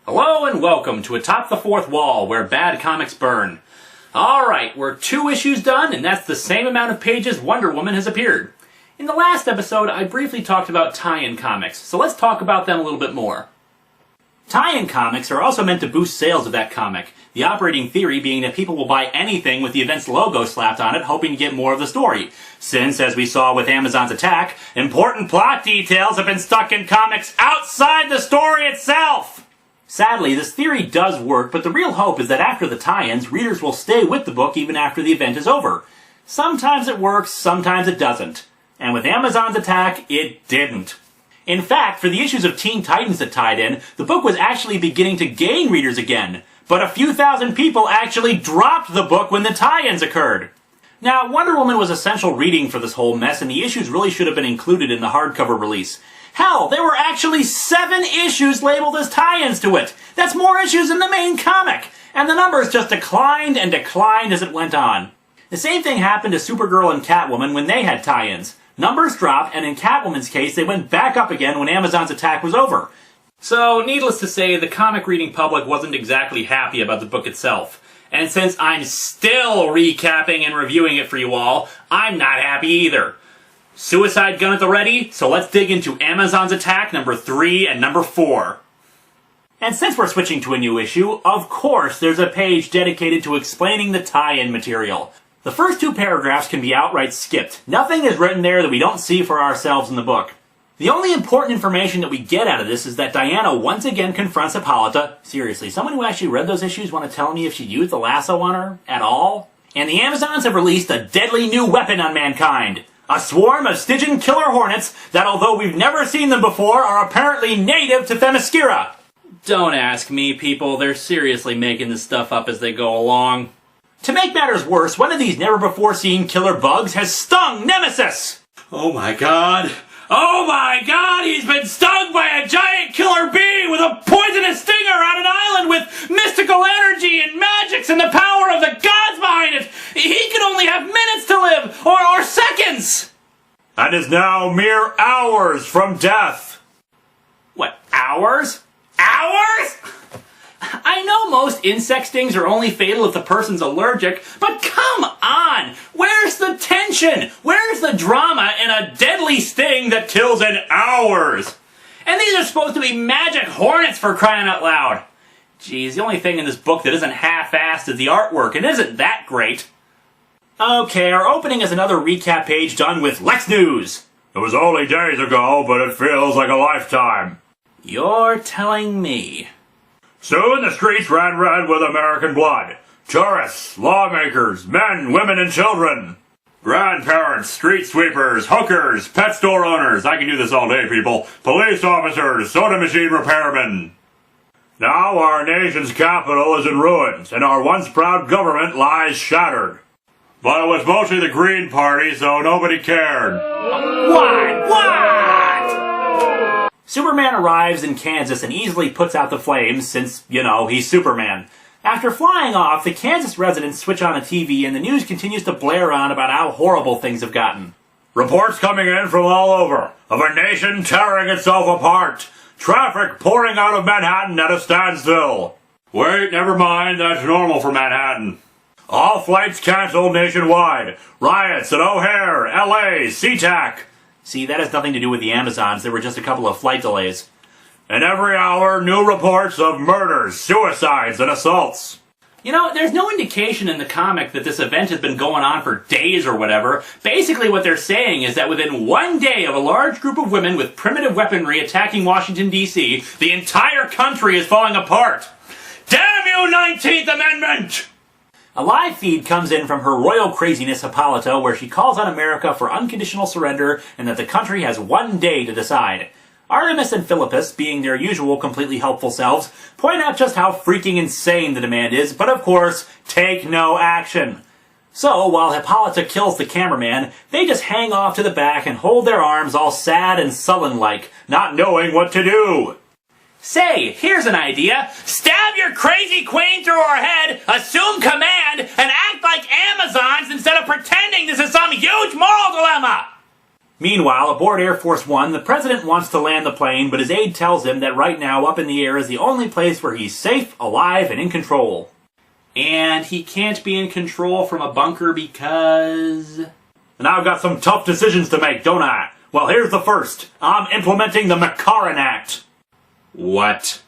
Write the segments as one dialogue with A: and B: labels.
A: Hello and welcome to Atop the Fourth Wall, where bad comics burn. Alright, we're 2 issues done, and that's the same amount of pages Wonder Woman has appeared. In the last episode, I briefly talked about tie-in comics, so let's talk about them a little bit more. Tie-in comics are also meant to boost sales of that comic, the operating theory being that people will buy anything with the event's logo slapped on it, hoping to get more of the story. Since, as we saw with Amazon's attack, important plot details have been stuck in comics outside the story itself! Sadly, this theory does work, but the real hope is that after the tie-ins, readers will stay with the book even after the event is over. Sometimes it works, sometimes it doesn't. And with Amazon's attack, it didn't. In fact, for the issues of Teen Titans that tied in, the book was actually beginning to gain readers again. But a few thousand people actually dropped the book when the tie-ins occurred. Now, Wonder Woman was essential reading for this whole mess, and the issues really should have been included in the hardcover release. Hell, there were actually 7 issues labeled as tie-ins to it! That's more issues than the main comic! And the numbers just declined and declined as it went on. The same thing happened to Supergirl and Catwoman when they had tie-ins. Numbers dropped, and in Catwoman's case, they went back up again when Amazon's attack was over. So, needless to say, the comic reading public wasn't exactly happy about the book itself. And since I'm still recapping and reviewing it for you all, I'm not happy either. Suicide gun at the ready, so let's dig into Amazon's attack number 3 and number 4. And since we're switching to a new issue, of course there's a page dedicated to explaining the tie-in material. The first 2 paragraphs can be outright skipped. Nothing is written there that we don't see for ourselves in the book. The only important information that we get out of this is that Diana once again confronts Hippolyta. Seriously, someone who actually read those issues want to tell me if she used the lasso on her? At all? And the Amazons have released a deadly new weapon on mankind. A swarm of Stygian killer hornets that, although we've never seen them before, are apparently native to Themyscira. Don't ask me, people. They're seriously making this stuff up as they go along. To make matters worse, one of these never-before-seen killer bugs has stung Nemesis! Oh my god! Oh my god! He's been stung by a giant killer bee with a poisonous stinger on an island with mystical energy and magics and the power of the gods behind it! He could only have minutes to live! Or seconds! And is now mere hours from death! What, hours? Hours?! I know most insect stings are only fatal if the person's allergic, but come on! Where's the tension? Where's the drama in a deadly sting that kills in hours? And these are supposed to be magic hornets, for crying out loud! Geez, the only thing in this book that isn't half-assed is the artwork, and isn't that great. Okay, our opening is another recap page done with Lex News. It was only days ago, but it feels like a lifetime. You're telling me. Soon the streets ran red with American blood. Tourists, lawmakers, men, women, and children. Grandparents, street sweepers, hookers, pet store owners. I can do this all day, people. Police officers, soda machine repairmen. Now our nation's capital is in ruins, and our once proud government lies shattered. But it was mostly the Green Party, so nobody cared. What? Superman arrives in Kansas and easily puts out the flames since, you know, he's Superman. After flying off, the Kansas residents switch on a TV and the news continues to blare on about how horrible things have gotten. Reports coming in from all over of a nation tearing itself apart. Traffic pouring out of Manhattan at a standstill. Wait, never mind, that's normal for Manhattan. All flights canceled nationwide. Riots at O'Hare, LA, SeaTac. See, that has nothing to do with the Amazons, there were just a couple of flight delays. And every hour, new reports of murders, suicides, and assaults. You know, there's no indication in the comic that this event has been going on for days or whatever. Basically what they're saying is that within one day of a large group of women with primitive weaponry attacking Washington, D.C., the entire country is falling apart. Damn you, 19th Amendment! A live feed comes in from her royal craziness Hippolyta, where she calls on America for unconditional surrender and that the country has one day to decide. Artemis and Philippus, being their usual completely helpful selves, point out just how freaking insane the demand is, but of course, take no action. So, while Hippolyta kills the cameraman, they just hang off to the back and hold their arms all sad and sullen-like, not knowing what to do. Say, here's an idea. Stab your crazy queen through her head, assume command, and act like Amazons instead of pretending this is some huge moral dilemma! Meanwhile, aboard Air Force One, the president wants to land the plane, but his aide tells him that right now up in the air is the only place where he's safe, alive, and in control. And he can't be in control from a bunker because... And I've got some tough decisions to make, don't I? Well, here's the first. I'm implementing the McCarran Act. What?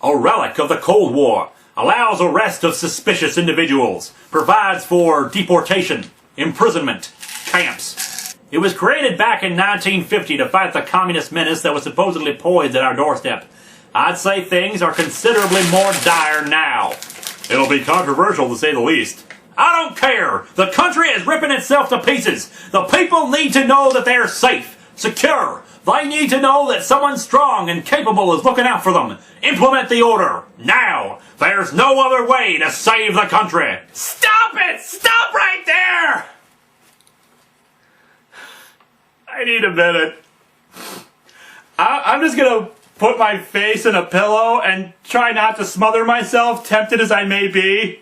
A: A relic of the Cold War. Allows arrest of suspicious individuals. Provides for deportation, imprisonment, camps. It was created back in 1950 to fight the communist menace that was supposedly poised at our doorstep. I'd say things are considerably more dire now. It'll be controversial to say the least. I don't care! The country is ripping itself to pieces! The people need to know that they're safe, secure. They need to know that someone strong and capable is looking out for them. Implement the order, now! There's no other way to save the country! Stop it! Stop right there! I need a minute. I'm just gonna put my face in a pillow and try not to smother myself, tempted as I may be.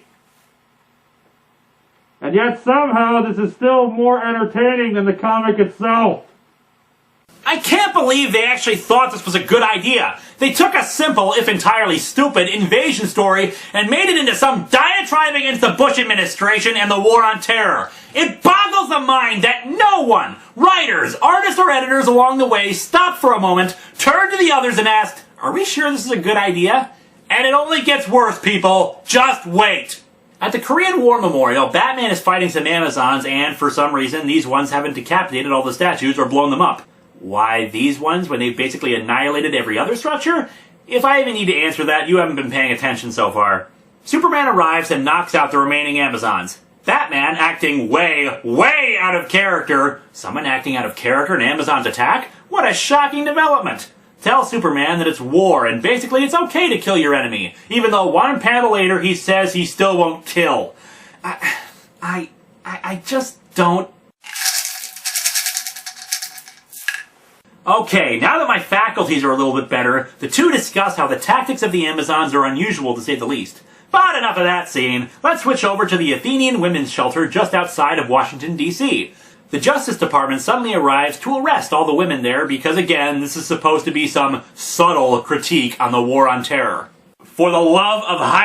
A: And yet somehow this is still more entertaining than the comic itself. I can't believe they actually thought this was a good idea. They took a simple, if entirely stupid, invasion story and made it into some diatribe against the Bush administration and the war on terror. It boggles the mind that no one, writers, artists, or editors along the way stopped for a moment, turned to the others and asked, "Are we sure this is a good idea?" And it only gets worse, people. Just wait. At the Korean War Memorial, Batman is fighting some Amazons and, for some reason, these ones haven't decapitated all the statues or blown them up. Why these ones when they've basically annihilated every other structure? If I even need to answer that, you haven't been paying attention so far. Superman arrives and knocks out the remaining Amazons. Batman, acting way out of character. Someone acting out of character in Amazon's attack? What a shocking development! Tell Superman that it's war and basically it's okay to kill your enemy, even though one panel later he says he still won't kill. I just don't... Okay, now that my faculties are a little bit better, the two discuss how the tactics of the Amazons are unusual to say the least. But enough of that scene, let's switch over to the Athenian Women's Shelter just outside of Washington, D.C. The Justice Department suddenly arrives to arrest all the women there because, again, this is supposed to be some subtle critique on the war on terror. For the love of high